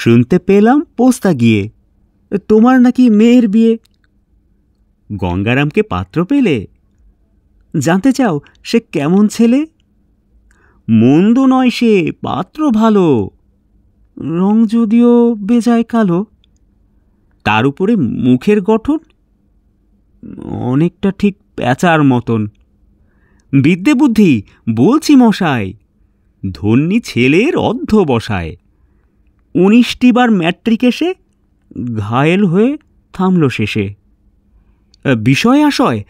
শুনতে পেলাম পোস্তা গিয়ে তোমার নাকি মেয়ের বিয়ে। গঙ্গারামকে পাত্র পেলে? জানতে চাও সে কেমন ছেলে? মন্দ নয় সে, পাত্র ভালো, রং যদিও বেজায় কালো। তার উপরে মুখের গঠন অনেকটা ঠিক প্যাঁচার মতন। বিদ্যে বুদ্ধি বলছি মশাই, ধন্যী ছেলের অধ্যবসায়। 19টি বার ম্যাট্রিক এসে ঘায়েল হয়ে থামল শেষে। বিষয় আশয়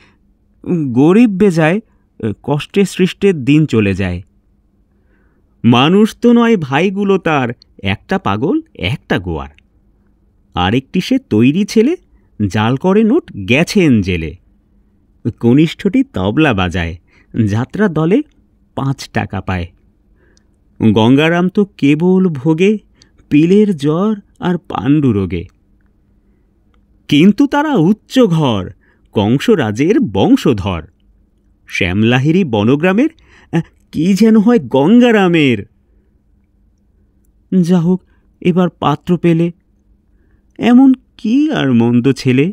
গরিব বেজায়, কষ্টে সৃষ্টের দিন চলে যায়। মানুষ তো নয় ভাইগুলো তার, একটা পাগল একটা গোয়ার। আরেকটি সে তৈরি ছেলে, জাল করে নোট গেছেন জেলে। কনিষ্ঠটি তবলা বাজায়, যাত্রা দলে 5 টাকা পায়। গঙ্গারাম তো কেবল ভোগে পিলের জ্বর আর পাণ্ডু রোগে। কিন্তু তারা উচ্চ ঘর, কংসরাজের বংশধর। শ্যামলাহিরি বনগ্রামের কি যেন হয় গঙ্গারামের। যা হোক, এবার পাত্র পেলে, এমন কি আর মন্দ ছেলে।